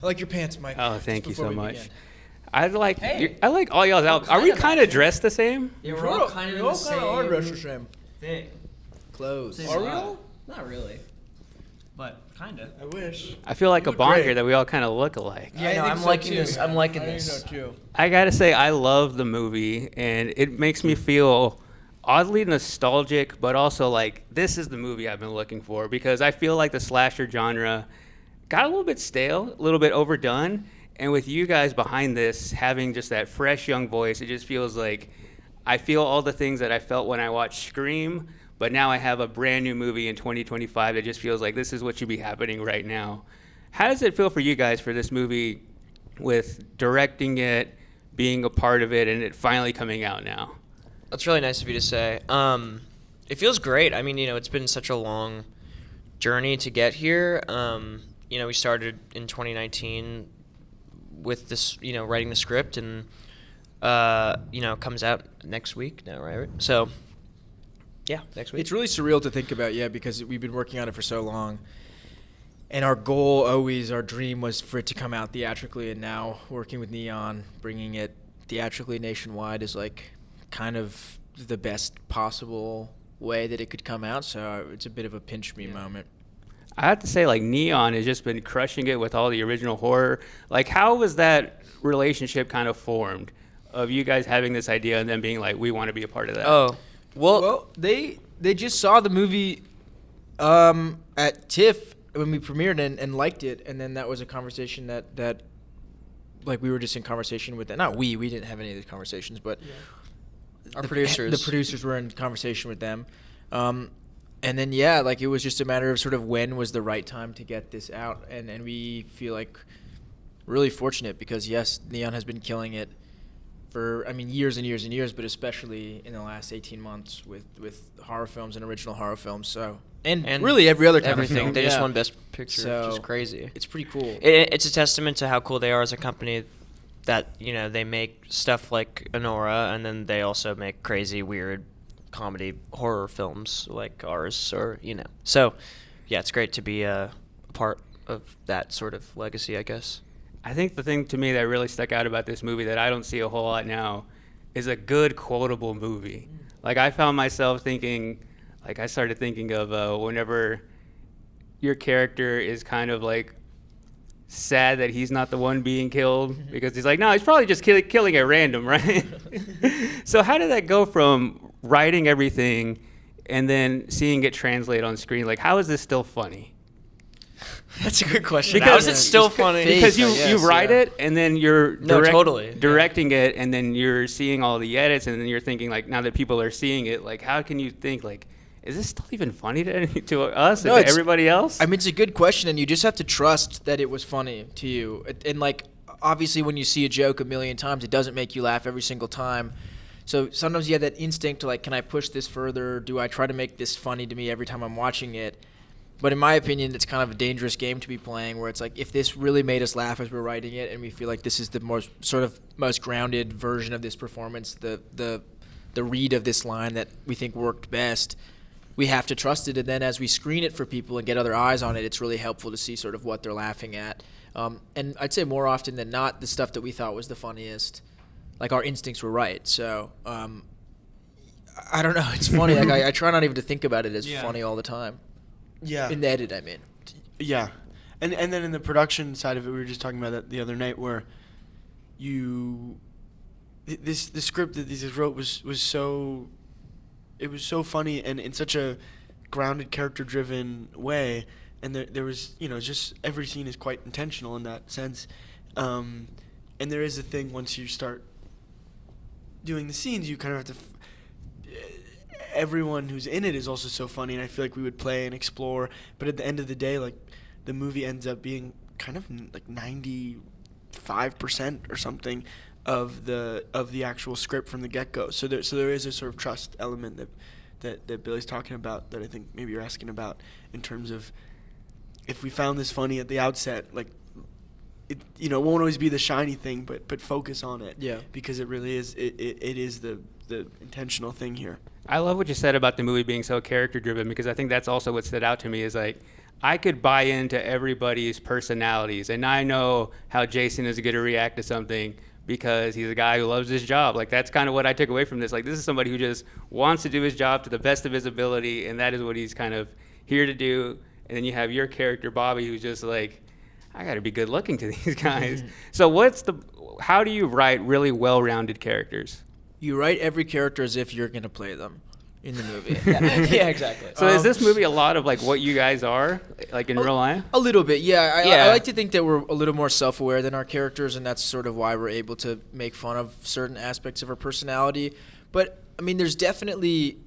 I like your pants, Mike. Oh, thank you Before so we much. begin. I like Hey. I like all y'all's outfits. Are we kind of dressed the same? Yeah, we're all kind of in the same are dressed the same. thing. Clothes. Same Are we vibe. all? Not really, but kind of. I wish. I feel like You a look bonker great. that we all kind of look alike. Yeah, no, I think I'm so liking too. this. I'm liking I think this. so too. I gotta say, I love the movie, and it makes me feel oddly nostalgic, but also like this is the movie I've been looking for, because I feel like the slasher genre got a little bit stale, a little bit overdone, and with you guys behind this, having just that fresh young voice, it just feels like I feel all the things that I felt when I watched Scream, but now I have a brand new movie in 2025 that just feels like this is what should be happening right now. How does it feel for you guys for this movie, with directing it, being a part of it, and it finally coming out now? That's really nice of you to say. It feels great. I mean, it's been such a long journey to get here. We started in 2019 with this, writing the script, and comes out next week now, right? So, yeah, next week. It's really surreal to think about, because we've been working on it for so long. And our goal always, our dream was for it to come out theatrically, and now working with Neon, bringing it theatrically nationwide is like kind of the best possible way that it could come out. So it's a bit of a pinch me moment. I have to say, like, Neon has just been crushing it with all the original horror. Like, how was that relationship kind of formed, of you guys having this idea and then being like, we want to be a part of that? Oh, Well, they just saw the movie at TIFF when we premiered and liked it, and then that was a conversation that like we were just in conversation with them. Not we didn't have any of these conversations, but Our the producers. producers were in conversation with them. And then it was just a matter of sort of when was the right time to get this out, and we feel like really fortunate because yes, Neon has been killing it for years and years and years, but especially in the last 18 months with horror films and original horror films. So and really every other kind everything. of film. They just Yeah. won Best Picture, So, which is crazy. It's pretty cool. It's a testament to how cool they are as a company, that they make stuff like Anora, and then they also make crazy, weird comedy horror films like ours, or So, yeah, it's great to be a part of that sort of legacy, I guess. I think the thing to me that really stuck out about this movie that I don't see a whole lot now is a good quotable movie. Like, I found myself thinking, like, I started thinking of whenever your character is kind of like sad that he's not the one being killed, because he's like, no, he's probably just killing at random, right? So how did that go from writing everything and then seeing it translate on screen? Like, how is this still funny? That's a good question. Because How is it still Face, funny? Because you I guess, write yeah. it, and then you're No, totally. directing it, and then you're seeing all the edits, and then you're thinking, like, now that people are seeing it, like, how can you think, like, is this still even funny to us No, and to it's- everybody else? It's a good question, and you just have to trust that it was funny to you. And like, obviously, when you see a joke a million times, it doesn't make you laugh every single time. So sometimes you have that instinct to like, can I push this further? Do I try to make this funny to me every time I'm watching it? But in my opinion, it's kind of a dangerous game to be playing, where it's like, if this really made us laugh as we're writing it, and we feel like this is the most grounded version of this performance, the read of this line that we think worked best, we have to trust it. And then as we screen it for people and get other eyes on it, it's really helpful to see sort of what they're laughing at. And I'd say more often than not, the stuff that we thought was the funniest, like, our instincts were right. So I don't know. It's funny. Like, I try not even to think about it as funny all the time. Yeah. In the edit, I mean. Yeah. And then in the production side of it, we were just talking about that the other night, where the script that these guys wrote was so funny and in such a grounded, character-driven way, and there was, just every scene is quite intentional in that sense. And there is a thing, once you start doing the scenes, you kind of have to everyone who's in it is also so funny, and I feel like we would play and explore, but at the end of the day, like, the movie ends up being kind of like 95% or something of the actual script from the get-go. So there is a sort of trust element that Billy's talking about, that I think maybe you're asking about, in terms of, if we found this funny at the outset, like, it won't always be the shiny thing, but focus on it. Yeah. Because it really is it is the intentional thing here. I love what you said about the movie being so character driven, because I think that's also what stood out to me, is like, I could buy into everybody's personalities, and I know how Jason is going to react to something because he's a guy who loves his job. Like, that's kind of what I took away from this. Like, this is somebody who just wants to do his job to the best of his ability, and that is what he's kind of here to do. And then you have your character, Bobby, who's just like, I got to be good looking to these guys. So how do you write really well-rounded characters? You write every character as if you're going to play them in the movie. Yeah, exactly. So is this movie a lot of like what you guys are, like in real life? A little bit, yeah. Yeah. I like to think that we're a little more self-aware than our characters, and that's sort of why we're able to make fun of certain aspects of our personality. But, I mean, there's definitely...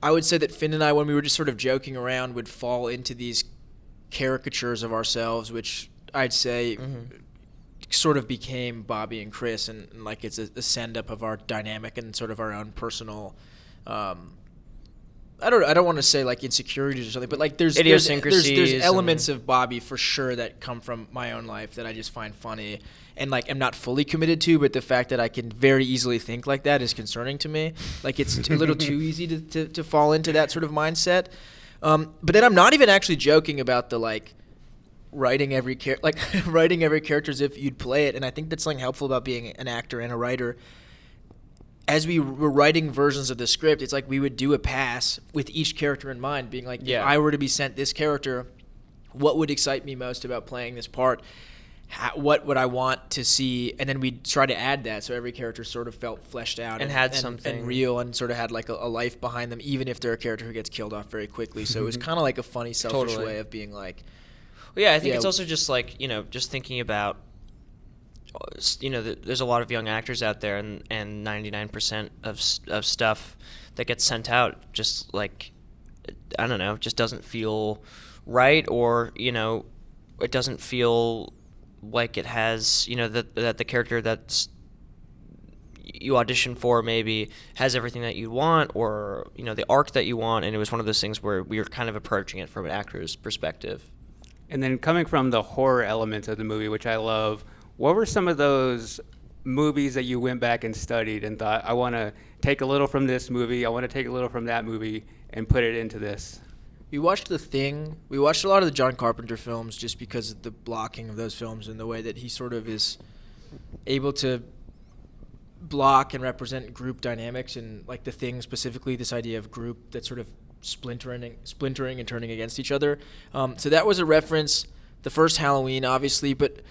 I would say that Finn and I, when we were just sort of joking around, would fall into these caricatures of ourselves, which I'd say sort of became Bobby and Chris, and like it's a send-up of our dynamic and sort of our own personal... I don't want to say like insecurities or something, but like there's idiosyncrasies. Elements of Bobby for sure that come from my own life that I just find funny and like I'm not fully committed to, but the fact that I can very easily think like that is concerning to me. Like it's a little too easy to fall into that sort of mindset. But then I'm not even actually joking about the like writing every character as if you'd play it, and I think that's something helpful about being an actor and a writer. As we were writing versions of the script, it's like we would do a pass with each character in mind, being like, if I were to be sent this character, what would excite me most about playing this part? What would I want to see? And then we'd try to add that so every character sort of felt fleshed out and had something and real and sort of had like a life behind them, even if they're a character who gets killed off very quickly. So it was kind of like a funny, selfish way of being like... Well, yeah, I think it's also just like, just thinking about, there's a lot of young actors out there, and 99% of stuff that gets sent out just like, I don't know, just doesn't feel right, or it doesn't feel like it has that the character that's you audition for maybe has everything that you want, or the arc that you want. And it was one of those things where we were kind of approaching it from an actor's perspective. And then coming from the horror elements of the movie, which I love, what were some of those movies that you went back and studied and thought, I want to take a little from this movie, I want to take a little from that movie, and put it into this? We watched The Thing. We watched a lot of the John Carpenter films just because of the blocking of those films and the way that he sort of is able to block and represent group dynamics, and like The Thing specifically, this idea of group that's sort of splintering and turning against each other. So that was a reference. The first Halloween, obviously, but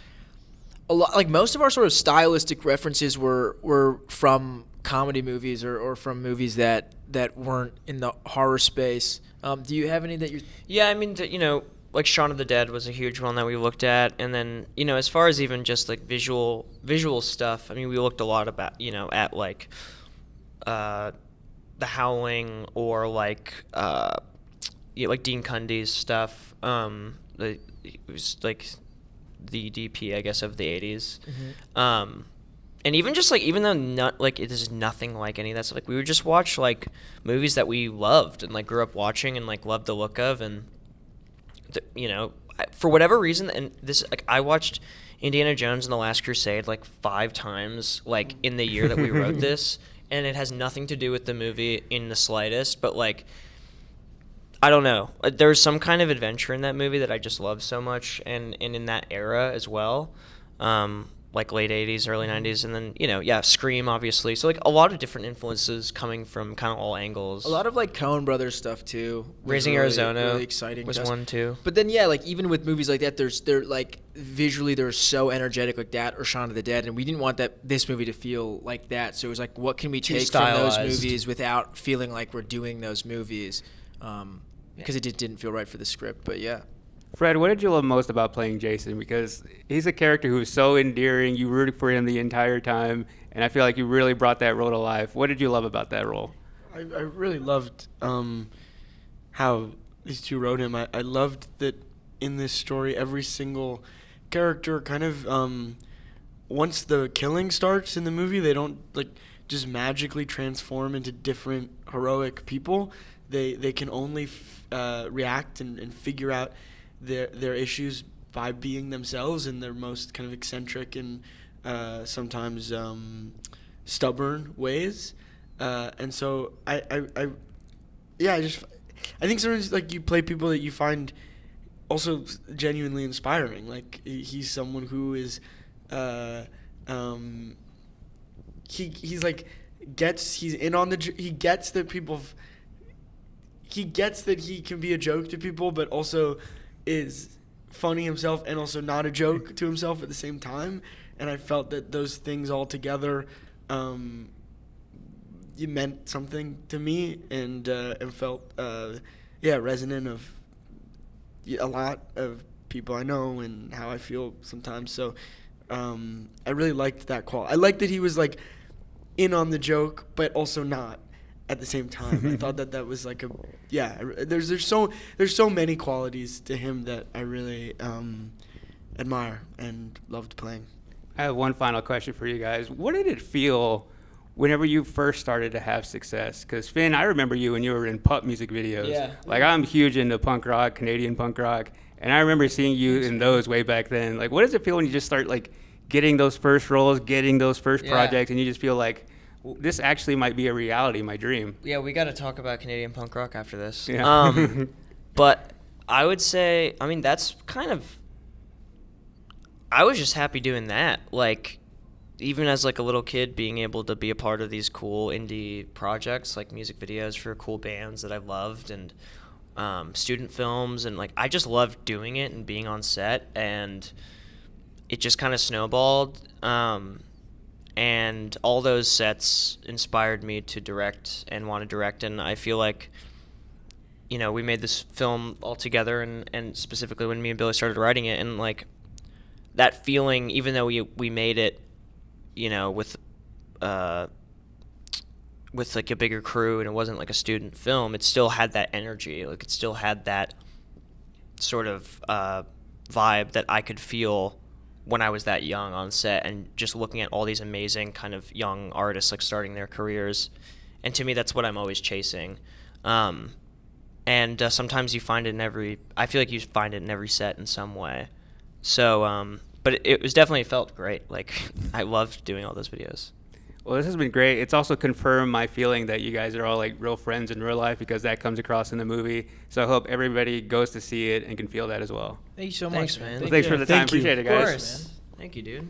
a lot, like most of our sort of stylistic references were from comedy movies or from movies that weren't in the horror space. Do you have any that you? Yeah, I mean, like Shaun of the Dead was a huge one that we looked at, and then as far as even just like visual stuff, I mean, we looked a lot about at like The Howling, or like like Dean Cundy's stuff. It was like the DP, I guess, of the 80s. And even just like, even though not like it is nothing like any of that stuff, like we would just watch like movies that we loved and like grew up watching and like loved the look of, and for whatever reason, and this, like, I watched Indiana Jones and the Last Crusade like 5 times, like in the year that we wrote this, and it has nothing to do with the movie in the slightest, but like, I don't know, there's some kind of adventure in that movie that I just love so much, and in that era as well, like late 80s, early 90s, and then Scream, obviously. So like a lot of different influences coming from kind of all angles. A lot of like Coen Brothers stuff too. Raising Arizona really exciting was stuff. one too. But then like even with movies like that, they're like visually they're so energetic, like that or Shaun of the Dead, and we didn't want this movie to feel like that. So it was like, what can we take from those movies without feeling like we're doing those movies? Because it didn't feel right for the script. But yeah. Fred, what did you love most about playing Jason? Because he's a character who's so endearing. You rooted for him the entire time, and I feel like you really brought that role to life. What did you love about that role? I really loved how these two wrote him. I loved that in this story, every single character kind of, once the killing starts in the movie, they don't like just magically transform into different heroic people. They can only react and figure out their issues by being themselves in their most kind of eccentric and sometimes stubborn ways, and so I think sometimes like you play people that you find also genuinely inspiring. Like he's someone who is, he's like he's in on the he gets that he gets that he can be a joke to people, but also is funny himself and also not a joke to himself at the same time. And I felt that those things all together, it meant something to me, and felt resonant of a lot of people I know and how I feel sometimes. So I really liked that quality. I liked that he was like in on the joke, but also not at the same time. I thought that was like there's so many qualities to him that I really admire and loved playing. I have one final question for you guys. What did it feel whenever you first started to have success? Because Finn, I remember you when you were in pop music videos. Yeah. Like, I'm huge into punk rock, Canadian punk rock, and I remember seeing you in those way back then. Like, what does it feel when you just start like getting those first roles, getting those first projects, and you just feel like this actually might be a reality, my dream? Yeah, we got to talk about Canadian punk rock after this. Yeah. But I would say, I mean, that's kind of, I was just happy doing that. Like, even as like a little kid, being able to be a part of these cool indie projects, like music videos for cool bands that I loved, and student films, and like I just loved doing it and being on set, and it just kind of snowballed. And all those sets inspired me to direct and want to direct, and I feel like, you know, we made this film all together, and specifically when me and Billy started writing it, and like that feeling, even though we made it, you know, with like a bigger crew and it wasn't like a student film, it still had that energy. Like it still had that sort of vibe that I could feel when I was that young on set, and just looking at all these amazing kind of young artists like starting their careers. And to me, that's what I'm always chasing. And sometimes you find it I feel like you find it in every set in some way. So, but it was definitely felt great. Like, I loved doing all those videos. Well, this has been great. It's also confirmed my feeling that you guys are all like real friends in real life, because that comes across in the movie. So I hope everybody goes to see it and can feel that as well. Thank you so Thanks, much, man. Well, thanks for the time. Thank you. Appreciate it, Of guys. course. Thank you, dude.